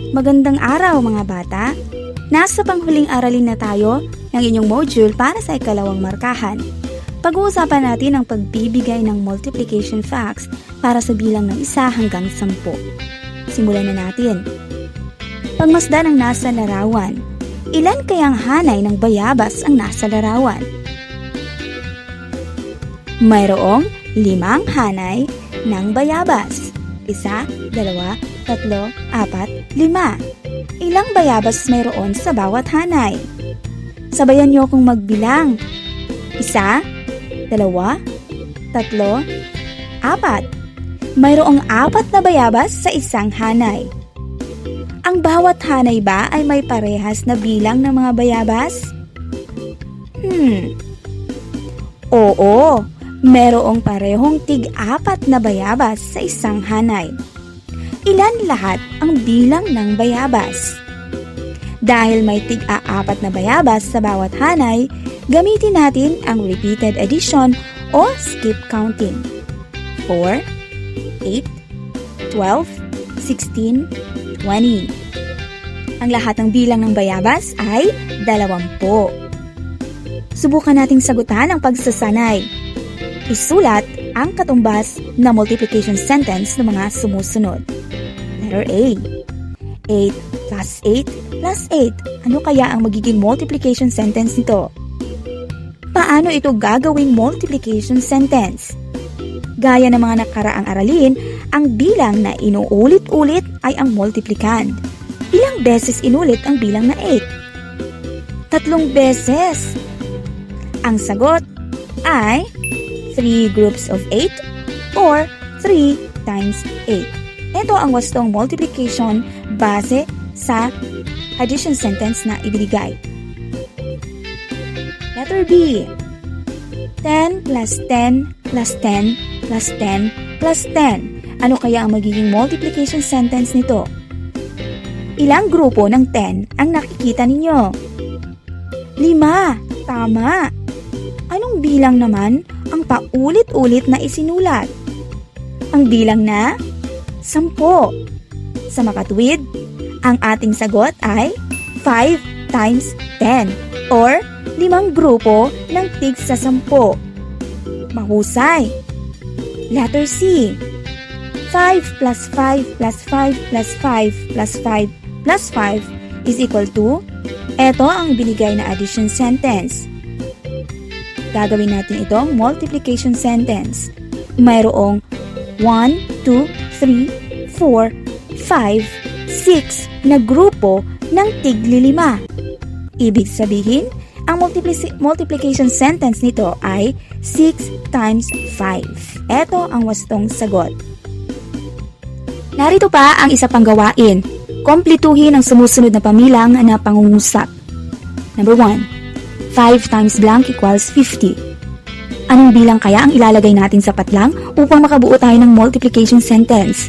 Magandang araw mga bata! Nasa panghuling aralin na tayo ng inyong module para sa ikalawang markahan. Pag-uusapan natin ang pagbibigay ng multiplication facts para sa bilang ng 1 hanggang 10. Simulan na natin. Pagmasdan ang nasa larawan. Ilan kayang hanay ng bayabas ang nasa larawan? Mayroong 5 hanay ng bayabas. 1, 2, 3, 4, 5. Ilang bayabas mayroon sa bawat hanay? Sabayan niyo akong magbilang. 1, 2, 3, 4. Mayroong 4 na bayabas sa isang hanay. Ang bawat hanay ba ay may parehas na bilang ng mga bayabas? Oo, merong parehong tig-4 na bayabas sa isang hanay. Ilan lahat ang bilang ng bayabas? Dahil may tig-4 na bayabas sa bawat hanay, gamitin natin ang repeated addition o skip counting. 4, 8, 12, 16, 20. Ang lahat ng bilang ng bayabas ay 20. Subukan nating sagutan ang pagsasanay. Isulat ang katumbas na multiplication sentence ng mga sumusunod. Letter A. 8 plus 8 plus 8. Ano kaya ang magiging multiplication sentence nito? Paano ito gagawing multiplication sentence? Gaya ng mga nakaraang aralin, ang bilang na inuulit-ulit ay ang multiplicand. Ilang beses inulit ang bilang na 8? 3 beses. Ang sagot ay 3 groups of 8 or 3 times 8. Ito ang wastong multiplication base sa addition sentence na ibinigay. Letter B. 10 plus 10 plus 10 plus 10 plus 10. Ano kaya ang magiging multiplication sentence nito? Ilang grupo ng 10 ang nakikita ninyo? 5. Tama. Anong bilang naman ang paulit-ulit na isinulat? Ang bilang na 10. Sa makatuwid, ang ating sagot ay 5 times 10 or 5 grupo ng tig sa 10. Mahusay. Letter C. 5 plus 5 plus 5 plus 5 plus 5 plus 5 is equal to, ito ang binigay na addition sentence. Gagawin natin itong multiplication sentence. Mayroong 1, 2, 3, 4, 5, 6 na grupo ng tigli-5. Ibig sabihin, ang multiplication sentence nito ay 6 times 5. Ito ang wastong sagot. Narito pa ang isa pang gawain. Komplituhin ang sumusunod na pamilang na pangungusap. Number 1. 5 times blank equals 50. Anong bilang kaya ang ilalagay natin sa patlang upang makabuo tayo ng multiplication sentence?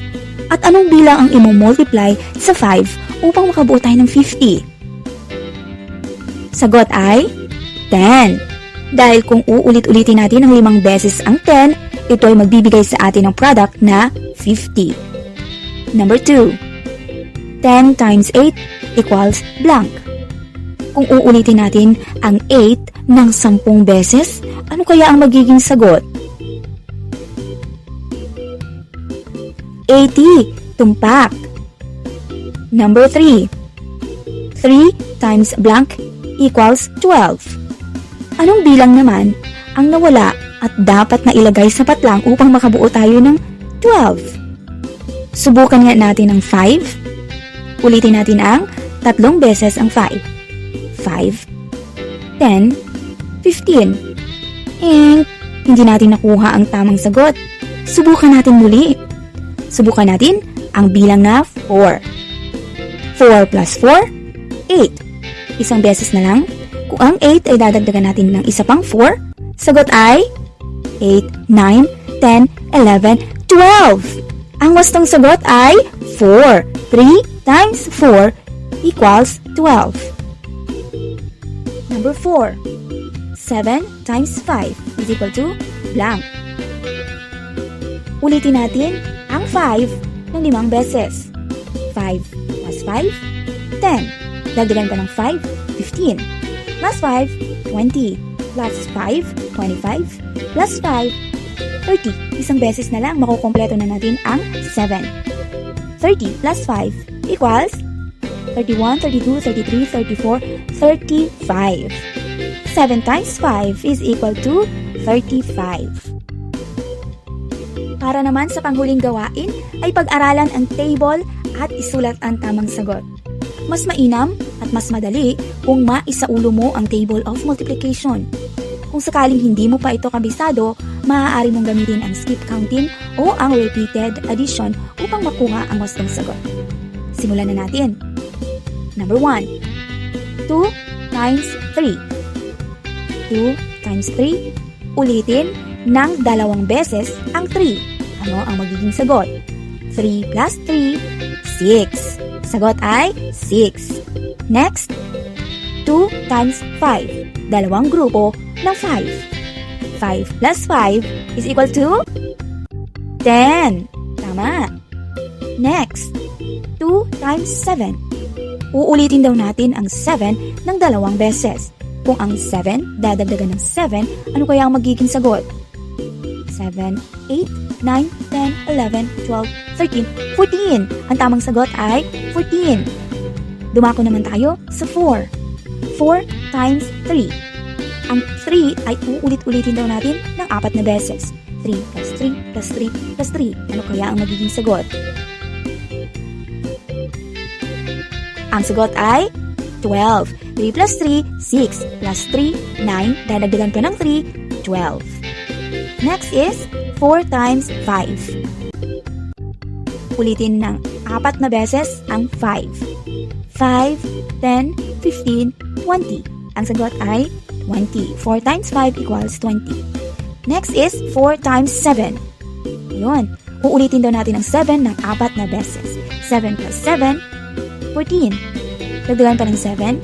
At anong bilang ang i-multiply sa 5 upang makabuo tayo ng 50? Sagot ay 10. Dahil kung uulit-ulitin natin ng 5 beses ang 10, ito ay magbibigay sa atin ng product na 50. Number 2. 10 times 8 equals blank. Kung uulitin natin ang 8 ng 10 beses, ano kaya ang magiging sagot? 80. Tumpak. Number 3. 3 times blank equals 12. Anong bilang naman ang nawala at dapat na ilagay sa patlang upang makabuo tayo ng 12? Subukan nga natin ang 5. Ulitin natin ang 3 beses ang 5. 5, 10, 15. Hindi natin nakuha ang tamang sagot. Subukan natin muli. Subukan natin ang bilang na 4. 4 plus 4, 8. Isang beses na lang. Kung ang 8 ay dadagdagan natin ng isa pang 4, sagot ay 8, 9, 10, 11, 12. Ang wastong sagot ay 4. 3 times 4 equals 12. Number 4. 7 times 5 is equal to blank. Ulitin natin ang 5 ng 5 beses. 5 plus plus 5, 10. Dagdagan pa ng 5, 15. Plus 5, 20. Plus 5, 25. Plus 5, 30. Isang beses na lang makukompleto na natin ang 7. 30 plus 5 equals 31, 32, 33, 34, 35. 7 times 5 is equal to 35. Para naman sa panghuling gawain ay pag-aralan ang table at isulat ang tamang sagot. Mas mainam at mas madali kung maisaulo mo ang table of multiplication. Kung sakaling hindi mo pa ito kabisado, maaari mong gamitin ang skip counting o ang repeated addition upang makuha ang wastong sagot. Simulan na natin. Number 1. 2 times 3. 2 times 3. Ulitin ng 2 beses ang 3. Ano ang magiging sagot? 3 plus 3, 6. Sagot ay 6. Next, 2 times 5. Dalawang grupo ng 5. 5 plus 5 is equal to 10. Tama. Next, 2 times 7. Uulitin daw natin ang 7 ng 2 beses. Kung ang 7 dadagdagan ng 7, ano kaya ang magiging sagot? 7, 8, 9, 10, 11, 12, 13, 14. Ang tamang sagot ay 14. Dumako naman tayo sa 4. 4 times 3. Ang 3 ay uulit-ulitin daw natin ng 4 na beses. 3 plus 3 plus 3 plus 3. Ano kaya ang magiging sagot? Ang sagot ay 12. 3 plus 3, 6 plus 3, 9. Dadagdagan pa ng 3, 12. Next is 4 times 5. Ulitin ng 4 na beses ang 5. 5, 10, 15, 20. Ang sagot ay 20. 4 times 5 equals 20. Next is 4 times 7. Ayun. Uulitin daw natin ang 7 ng 4 na beses. 7 plus 7, 14. Dagdagan pa ng 7,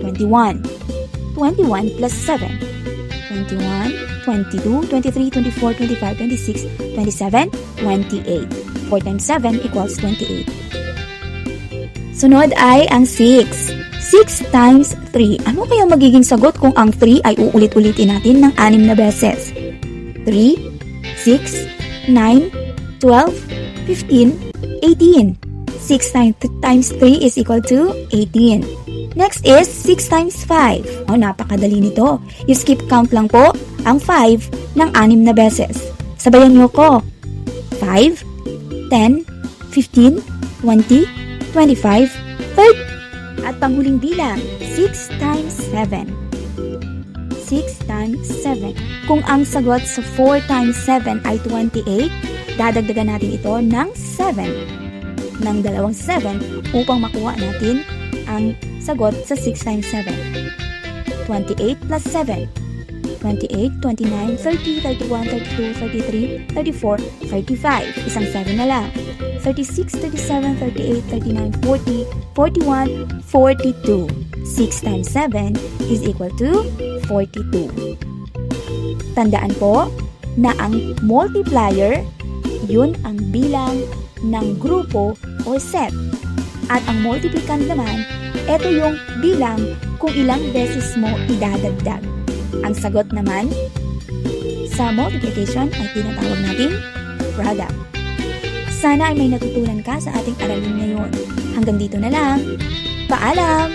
21. 21 plus 7. 21, 22, 23, 24, 25, 26, 27, 28. 4 times 7 equals 28. Sunod ay ang 6. 6 times 3. Ano kaya magiging sagot kung ang 3 ay uulit-ulitin natin ng 6 na beses? 3, 6, 9, 12, 15, 18. 6 times 3 is equal to 18. Next is 6 times 5. Napakadali nito. You skip count lang po ang 5 ng 6 na beses. Sabayan niyo ko. 5, 10, 15, 20, 25, 30. At panghuling bilang, 6 times 7. 6 times 7. Kung ang sagot sa 4 times 7 ay 28, dadagdagan natin ito ng 7. Ng dalawang 7 upang makuha natin ang sagot sa 6 times 7. 28 plus 7. 28, 29, 30, 31, 32, 33, 34, 35. Isang 7 na lang. 36, 37, 38, 39, 40, 41, 42. 6 times 7 is equal to 42. Tandaan po na ang multiplier, yun ang bilang ng grupo o set. At ang multiplicand naman, ito yung bilang kung ilang beses mo idadagdag. Ang sagot naman sa multiplication ay tinatawag nating product. Sana ay may natutunan ka sa ating aralin ngayon. Hanggang dito na lang. Paalam!